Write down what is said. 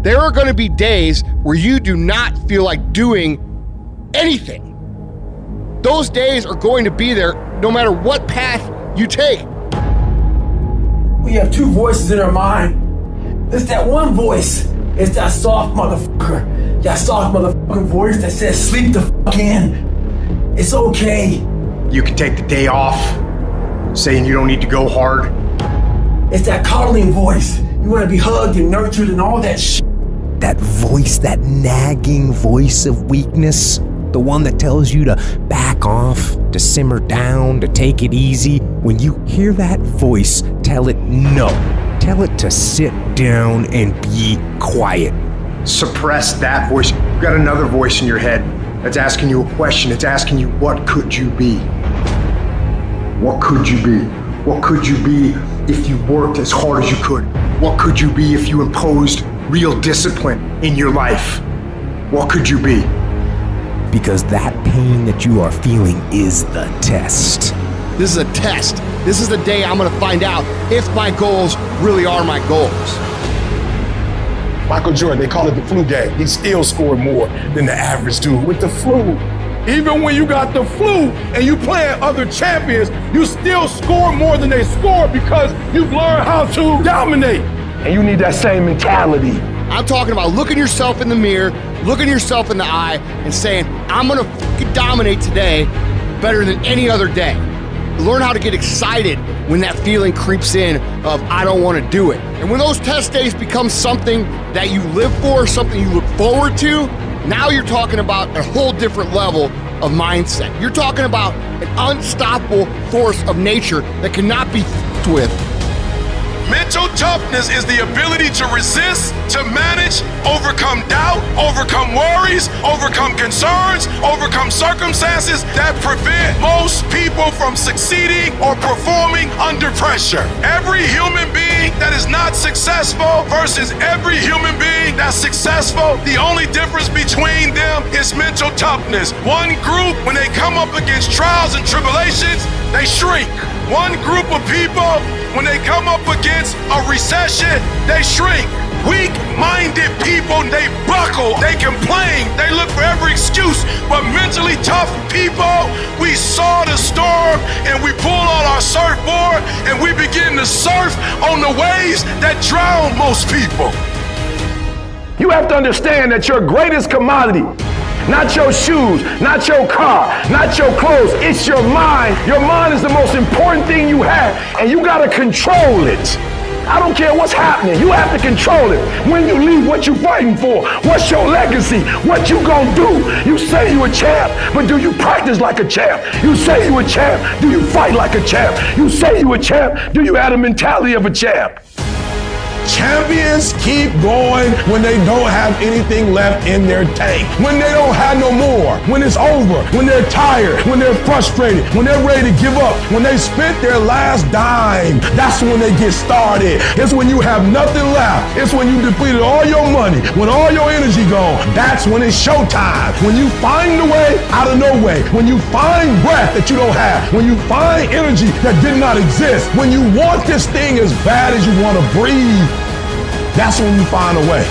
There are going to be days where you do not feel like doing anything. Those days are going to be there no matter what path you take. We have two voices in our mind. There's that one voice. It's that soft motherfucker. That soft motherfucking voice that says, sleep the fuck in. It's okay. You can take the day off, saying you don't need to go hard. It's that coddling voice. You want to be hugged and nurtured and all that shit. That voice, that nagging voice of weakness, the one that tells you to back off, to simmer down, to take it easy. When you hear that voice, tell it no. Tell it to sit down and be quiet. Suppress that voice. You've got another voice in your head that's asking you a question. It's asking you, what could you be? What could you be? What could you be if you worked as hard as you could? What could you be if you imposed real discipline in your life? What could you be? Because that pain that you are feeling is the test. This is a test. This is the day I'm going to find out if my goals really are my goals. Michael Jordan, they call it the flu game. He still scored more than the average dude with the flu. Even when you got the flu and you playing other champions, you still score more than they score because you've learned how to dominate. And you need that same mentality. I'm talking about looking yourself in the mirror, looking yourself in the eye, and saying, I'm going to fucking dominate today better than any other day. Learn how to get excited when that feeling creeps in of, I don't want to do it. And when those test days become something that you live for, something you look forward to, now you're talking about a whole different level of mindset. You're talking about an unstoppable force of nature that cannot be f***ed with. Mental toughness is the ability to resist, to manage, overcome doubt, overcome worries, overcome concerns, overcome circumstances that prevent most people from succeeding or performing under pressure. Every human being that is not successful versus every human being that's successful, the only difference between them is mental toughness. One group, when they come up against trials and tribulations, they shrink. One group of people, when they come up against a recession, they shrink. Weak-minded people, they buckle, they complain, they look for every excuse. But mentally tough people, we saw the storm and we pull on our surfboard and we begin to surf on the waves that drown most people. You have to understand that your greatest commodity, not your shoes, not your car, not your clothes, it's your mind. Your mind is the most important thing you have, and you gotta control it. I don't care what's happening, you have to control it. When you leave, what you fighting for? What's your legacy? What you gonna do? You say you a champ, but do you practice like a champ? You say you a champ, do you fight like a champ? You say you a champ, do you have the mentality of a champ? Champions keep going when they don't have anything left in their tank, when they don't have no more, when it's over, when they're tired, when they're frustrated, when they're ready to give up, when they spent their last dime. That's when they get started. It's when you have nothing left. It's when you depleted all your money, when all your energy gone. That's when it's showtime. When you find a way out of no way, when you find breath that you don't have, when you find energy that did not exist, when you want this thing as bad as you want to breathe, that's when you find a way.